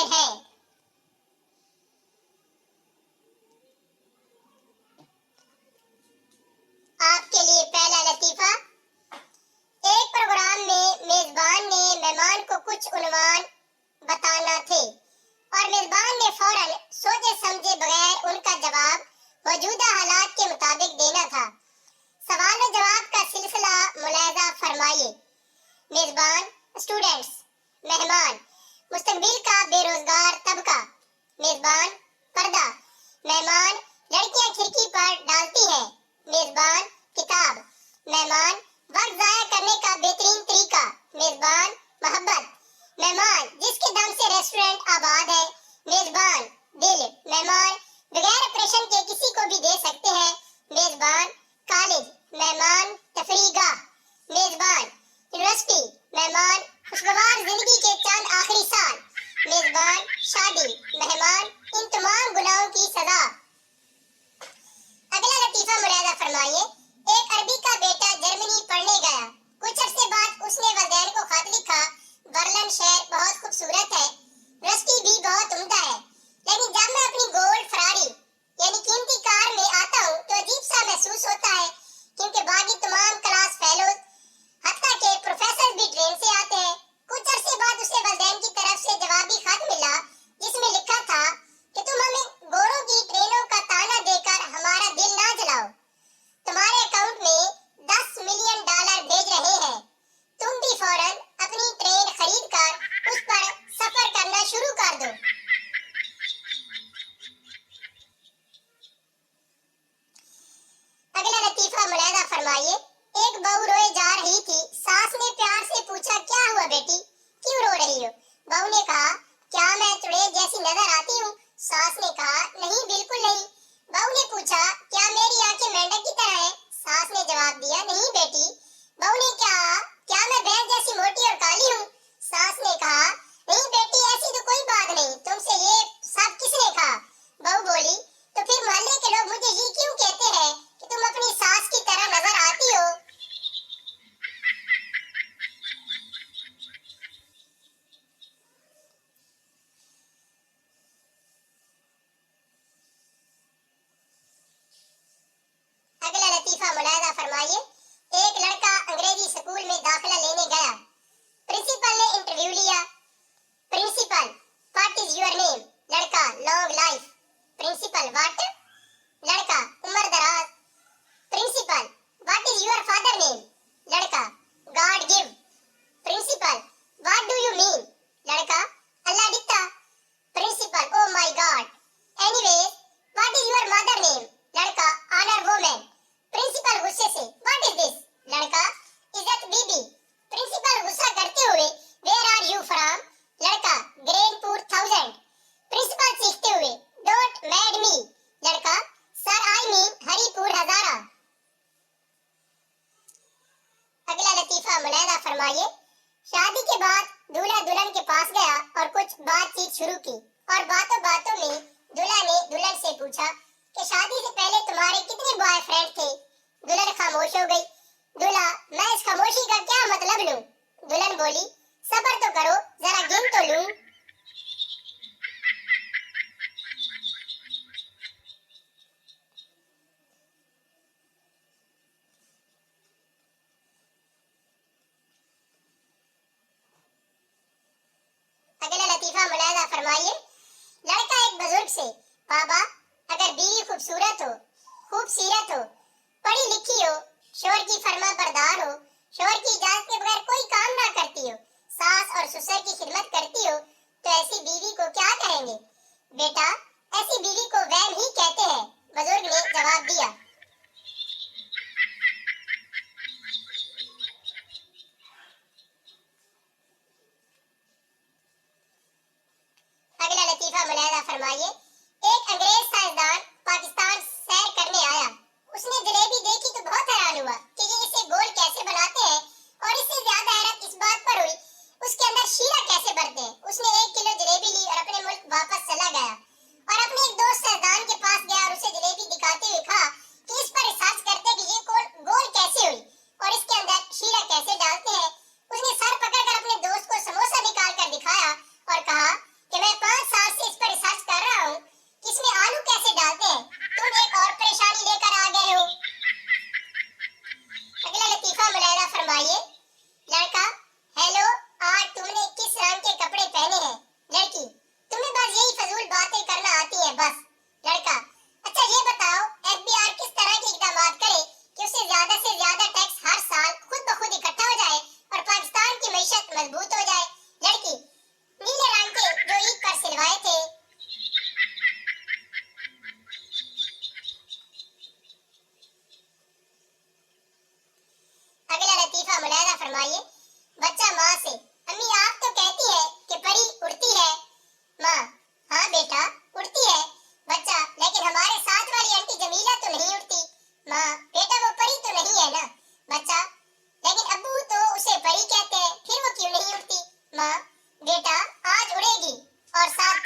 حاضر ہیں۔ آپ کے لیے پہلا لطیفہ۔ ایک پروگرام میں میزبان نے مہمان کو کچھ عنوان بتانا تھے اور میزبان نے فوراً سوچے سمجھے بغیر ان کا جواب موجودہ حالات کے مطابق دینا تھا۔ سوال و جواب کا سلسلہ ملاحظہ فرمائیے۔ میزبان، اسٹوڈنٹس۔ مہمان، مستقبل کا بے روزگار طبقہ۔ میزبان، پردہ۔ مہمان، لڑکیاں کھڑکی پر ڈالتی ہیں۔ میزبان، کتاب۔ مہمان، وقت ضائع کرنے کا بہترین طریقہ۔ میزبان، محبت۔ مہمان، جس کے دم سے ریسٹورنٹ آباد ہے۔ میزبان، دل۔ مہمان، بغیر آپریشن کے کسی کو بھی دے سکتے ہیں۔ میزبان، کالج۔ مہمان، تفریح گاہ۔ میزبان، یونیورسٹی۔ مہمان، خوشگوار زندگی کے چند آخری سال۔ میزبان، شادی۔ مہمان، ان تمام گناہوں کی سزا۔ اگلا لطیفہ ملاحظہ فرمائیے۔ ایک عربی کا بیٹا جرمنی پڑھنے گیا۔ کچھ عرصے بعد اس نے والدین کو خط لکھا، برلن شہر بہت خوبصورت ہے، یونیورسٹی بھی بہت عمدہ ہے، لیکن جب میں اپنی گولڈ فراری یعنی قیمتی کار میں آتا ہوں تو عجیب سا محسوس ہوتا ہے، کیونکہ باقی تمام کلاس فیلوز حتیٰ کہ پروفیسر بھی ٹرین سے آتے ہیں۔ کچھ عرصے بعد اسے والدین کی طرف سے جوابی خط ملا جس میں لکھا تھا کہ تم ہمیں گوروں کی ٹرینوں کا تانا دے کر ہمارا دل نہ جلاؤ، تمہارے اکاؤنٹ میں $10 ملین بھیج رہے ہیں، تم بھی فوراً اپنی ٹرین خرید کر اس پر سفر کرنا شروع کر دو۔ اگلا لطیفہ ملاحظہ فرمائیے۔ ایک بہو روئے جا رہی تھی، ساس نے پیار سے پوچھا، کیا ہوا بیٹی، کیوں رو رہی ہو؟ بہو نے کہا، کیا میں چڑیل جیسی نظر آتی ہوں؟ ساس نے کہا، نہیں بالکل نہیں۔ بہو نے پوچھا، کیا میری آنکھیں مینڈک کی طرح ہیں؟ ساس نے جواب دیا، نہیں بیٹی۔ بہو نے کہا، کیا میں بھینس جیسی موٹی اور کالی ہوں؟ ساس نے کہا، نہیں بیٹی، ایسی تو کوئی بات نہیں، تم سے یہ سب کس نے کہا؟ بہو بولی، تو پھر محلے کے لوگ مجھے یہ کیوں کہتے ہیں کہ تم اپنی ساس کی طرح نظر آتی ہو؟ اگلا لطیفہ ملاحظہ فرمائیے۔ ایک لڑکا انگریزی اسکول میں داخلہ لینے گیا۔ پرنسپل نے انٹرویو لیا۔ Principal, what is your name? لڑکا، لانگ لائف۔ Principal, what? لڑکا، عمر دراز۔ Principal, what is your father name? لڑکا، God gave. Principal, what do you mean? لڑکا، اللہ دیتا۔ Principal, oh my God. Anyways, what is your mother name? لڑکا، honour women. Principal غصے سے، واٹ از دس؟ لڑکا، عزت بی بی۔ پرنسپل غصہ کرتے ہوئے، ویئر آر یو فرام؟ لڑکا، گرین پور 1000۔ پرنسپل چیختے ہوئے، ڈونٹ میڈ می۔ لڑکا، سر آئی مین ہری پور ہزارہ۔ اگلا لطیفہ ملاحظہ فرمائیے۔ شادی کے بعد دولہا دلہن کے پاس گیا اور کچھ بات چیت شروع کی، اور باتوں باتوں میں دولہا نے دلہن سے پوچھا کہ شادی سے پہلے تمہارے کتنے بوائے فرینڈ تھے؟ دلہن خاموش ہو گئی۔ دولہا، میں اس خاموشی کا کیا مطلب لوں؟ دلہن بولی، صبر تو کرو، ذرا گن تو لوں۔ اگلا لطیفہ ملاحظہ فرمائیے۔ لڑکا ایک بزرگ سے، بابا، اگر بیوی خوبصورت ہو، خوب سیرت ہو، پڑھی لکھی ہو، شوہر کی فرما بردار ہو، شوہر کی اجازت کے بغیر کوئی کام نہ کرتی ہو، ساس اور سسر کی خدمت کرتی ہو، تو ایسی بیوی کو کیا کہیں گے؟ بیٹا، ایسی بیوی کو وہم ہی کہتے ہیں، بزرگ نے جواب دیا۔ اگلا لطیفہ ملاحظہ فرمائیے۔ ایک انگریز سائنسدان پاکستان سیر کرنے آیا۔ اس نے جلیبی دیکھی تو بہت حیران ہوا کہ یہ اسے گول کیسے بناتے ہیں، اور اس سے زیادہ حیرت اس بات پر ہوئی اس کے اندر شیرہ کیسے بھرتے ہیں۔ اس نے 1 کلو جلیبی لی اور اپنے ملک واپس چلا گیا، اور اپنے ایک دوست سائنسدان کے پاس گیا اور اسے جلیبی دکھاتے ہوئے کہا دلوائے تھے۔ اگلا لطیفہ ملاحظہ فرمائیے۔ بچہ ماں سے، امی آپ تو کہتی ہے کہ پری اڑتی ہے۔ ماں، ہاں بیٹا اڑتی ہے۔ بچہ، لیکن ہمارے ساتھ والی آنٹی جمیلہ تو نہیں اڑتی۔ ماں، بیٹا وہ پری تو نہیں ہے نا۔ بچہ، لیکن ابو تو اسے پری کہتے ہیں، پھر وہ کیوں نہیں اڑتی؟ ماں، بیٹا آج اڑے گی اور ساتھ